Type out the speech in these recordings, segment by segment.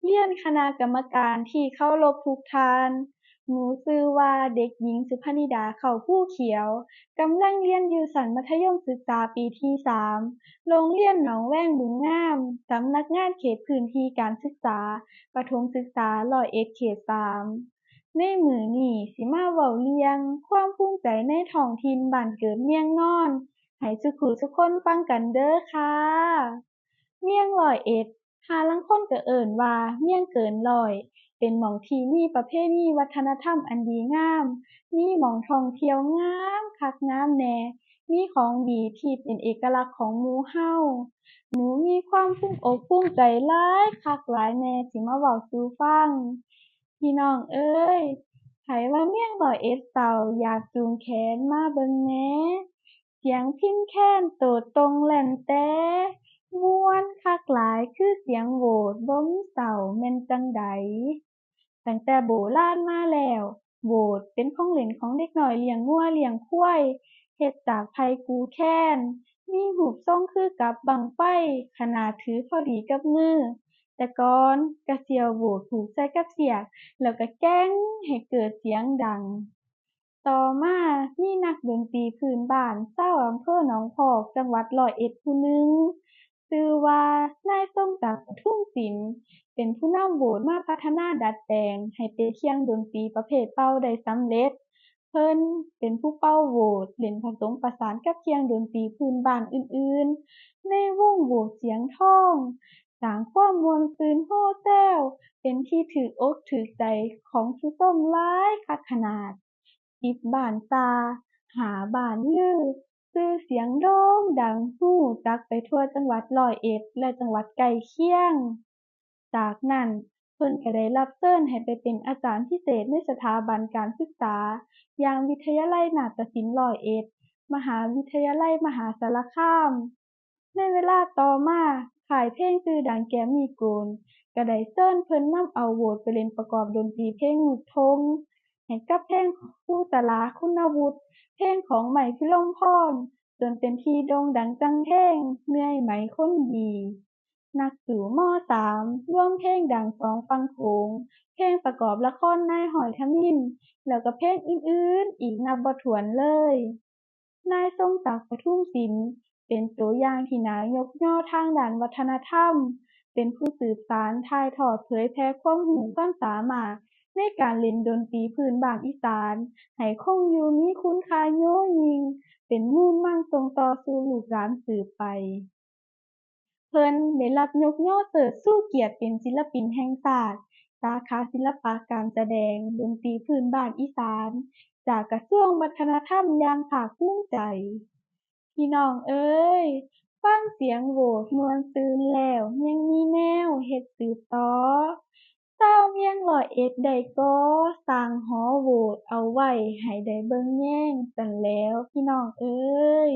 เรียนคณะกรรมการที่เคารพทุกท่าน หนูชื่อว่าเด็กหญิงสุพนิดา เขาภูเขียว กำลังเรียนอยู่ชั้นมัธยมศึกษาปีที่3โรงเรียนหนองแวงบุญงาม สำนักงานเขตพื้นที่การศึกษา ประถมศึกษา101เขต3ในมื้อนี้สิมาเว้าเรื่องความภูมิใจในท้องถิ่นบ้านเกิดเมืองนอน ให้ซุผู้ซุคนฟังกันเด้อค่ะเมืองร้อยเอ็ด ห่าลางคนก็เอิ้นว่าเมืองเกินร้อย เป็นหม้องที่มีประเพณีวัฒนธรรมอันดีงาม มีหม้องท่องเที่ยวงามคักงามแหน่ มีของดีที่เป็นเอกลักษณ์ของหมู่เราหนูมีความภูมิอกภูมิใจหลายคักหลายแหน่สิมาเว้าสู่ฟัง พี่น้องเอ้ย ไผว่าเมืองร้อยเอ็ดเศร้าอยากจูงแขนมาเบิ่งแหน่เสียงพิณแคนโตดตรงแล่นแต๊ม่วนคักหลายคือเสียงโหวดบ่มีเศร้าแม่นจั่งใดตั้งแต่โบราณมาแล้วโหวดเป็นของเล่นของเด็กน้อยเลี้ยงงัวเลี้ยงควายเฮ็ดจากไผ่กูแคนมีรูปทรงคือกับบั้งไฟขนาดถือพอดีกับมือแต่ก่อนก็สิเอาโหวดผูกใส่กับเสียกแล้วก็แก่งให้เกิดเสียงดัง ต่อมามีนักดนตรีพื้นบ้านชาวอำเภอหนองพอกจังหวัดร้อยเอ็ดผู้หนึ่งชื่อว่านายทรงศักดิ์ ปทุมศิลป์เป็นผู้นำวงมาพัฒนาดัดแปลงให้เป็นเครื่องดนตรีประเภทเป่าได้สำเร็จ เพิ่นเป็นผู้เป่าโหวดเล่นผสมผสานกับเครื่องดนตรีพื้นบ้านอื่นๆในวงโหวดเสียงทองสร้างความม่วนซื่นโฮแซวเป็นที่ถูกอกถูกใจของผู้ชมหลายคักขนาด ติดบ้านตาหาบ้านลือชื่อเสียงโด่งดังฮู้จักไปทั่วจังหวัดร้อยเอ็ดและจังหวัดใกล้เคียงจากนั้นเพิ่นก็ได้รับเชิญให้ไปเป็นอาจารย์พิเศษในสถาบันการศึกษาอย่างวิทยาลัยนาฏศิลป์ร้อยเอ็ดมหาวิทยาลัยมหาสารคามในเวลาต่อมาค่ายเพลงชื่อดังแกมมี่โกลด์ก็ได้เชิญเพิ่นนำเอาโหวดไปเล่นประกอบดนตรีเพลงลูกทุ่ง ให้กับเพลงครูตลาคุณวุฒิเพลงของใหม่พิรมพรจนเป็นที่โด่งดังจังเพลงเหนื่อยไหมคนดีนักสู่ม .3 ร่วมเพลงดังสองฝั่งโขงเพลงประกอบละครนายหอยทมิฬแล้วก็เพลงอื่นๆอีกนับบ่ถ้วนเลยนายทรงศักดิ์ ปทุมศิลป์เป็นตัวอย่างที่น่ายกย่อทางด้านวัฒนธรรมเป็นผู้สืบสานถ่ายทอดเผยแพร่ความรู้ความสามารถ ในการเล่นดนตรีพื้นบ้านอีสานให้คงอยู่มีคุณค่าโยยิ่งเป็นมูลมั่นส่งต่อสู่ลูกหลานสืบไปเพิ่นได้รับยกย่อเสิร์ชสู่เกียรติเป็นศิลปินแห่งชาติสาขาศิลปะการแสดงดนตรีพื้นบ้านอีสานจากกระทรวงวัฒนธรรมอย่างภาคภูมิใจพี่น้องเอ๋ยฟังเสียงโหวดม่วนซื่นแล้วยังมีแนวเฮ็ดสืบต่อ ชาวเมืองร้อยเอ็ดได้ก่อสร้างหอโหวตเอาไว้ให้ได้เบิ่งแยงซั้นแหล้วพี่น้องเอ๋ย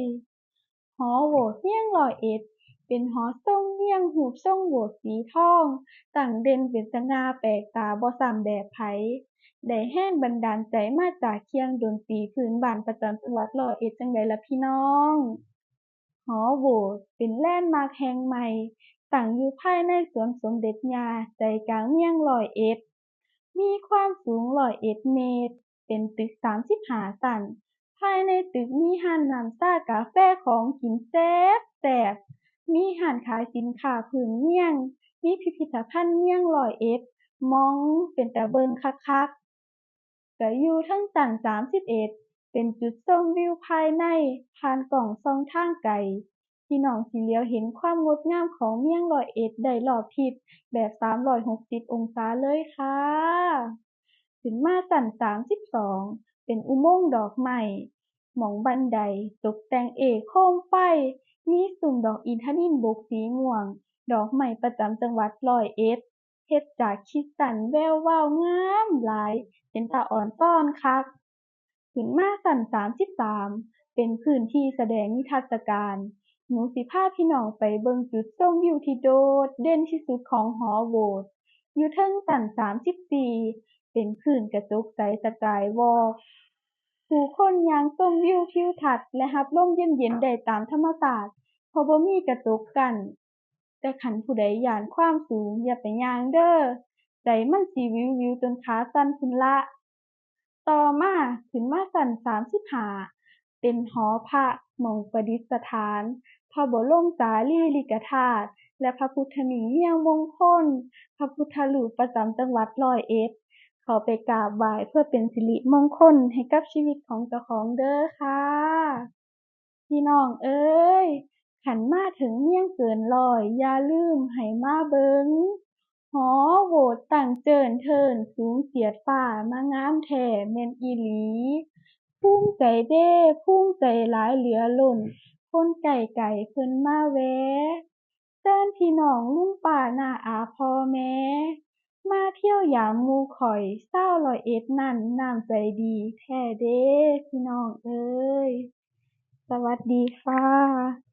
หอโหวตเมืองร้อยเอ็ดเป็นหอทรงเรียงรูปทรงโหวตสีทองตั้งเด่นเป็นสง่าแปลกตาบ่ซ้ำแบบไผได้แรงบันดาลใจมาจากเครื่องดนตรีพื้นบ้านประจำจังหวัดร้อยเอ็ดจั่งใดล่ะพี่น้อง หอโหวตเป็นแลนด์มาร์คแห่งใหม่ตั้งอยู่ภายในสวนสมเด็จย่าใจกลางเมืองร้อยเอ็ดมีความสูง101เมตรเป็นตึก35ชั้นภายในตึกมีร้านน้ำชากาแฟของกินแซ่บแซ่บมีร้านขายสินค้าพื้นเมืองมีพิพิธภัณฑ์เมืองร้อยเอ็ดหม้องเป็นตาเบิ่งคักๆก็อยู่เทิงชั้น31เป็นจุดชมวิวภายในผ่านกล้องส่องทางไกล พี่น้องสิเหลียวเห็นความงดงามของเมืองร้อยเอ็ดได้รอบทิศแบบ360องศาเลยค่ะขึ้นมาชั้น32เป็นอุโมงค์ดอกไม้หม้องบันไดตกแต่งโคมไฟมีซุ้มดอกอินทนิลบกสีม่วงดอกไม้ประจำจังหวัดร้อยเอ็ดเฮ็ดจากคริสตัลแวววาวงามหลายเป็นตาอ่อนช้อนคัก ขึ้นมาชั้น33เป็นพื้นที่แสดงนิทรรศการ หนูสิพาพี่น้องไปเบิ่งจุดชมวิวที่โดดเด่นที่สุดของหอโหวตอยู่เทิงชั้น34เป็นพื้นกระจกใสสกายวอล์กผู้คนย่างชมวิวทิวทัศน์และรับลมเย็นๆได้ตามธรรมชาติเพราะบ่มีกระจกกั้น แต่คันผู้ใดย้านความสูงอย่าไปย่างเด้อใจมันสิวิววิวจนขาสั่นพู้นล่ะต่อมาขึ้นมาชั้น35เป็นหอพระหม้องประดิษฐานพระบรมสารีริกธาตุและพระพุทธนิ่งเนียงมงคลพระพุทธรูปประจำจังหวัดร้อยเอ็ดเข้าไปกราบไหว้เพื่อเป็นสิริมงคลให้กับชีวิตของเจ้าของเด้อค่ะพี่น้องเอ๋ยคันมาถึงเมืองเกินร้อยอย่าลืมให้มาเบิ่งหอโหวดตั้งเจิดเทิดสูงเสียดฟ้ามางามแท้แม่นอีหลีภูมิใจเด้ภูมิใจหลายเหลือล้นคนใกล้ๆเพิ่นมาแหวะเชิญพี่น้องลุงป้าน้าอาพ่อแม่มาเที่ยวยามหมู่ข้อยชาวร้อยเอ็ดนั้นน้ำใจดีแท้เด้พี่น้องเอ๋ยสวัสดีค่ะ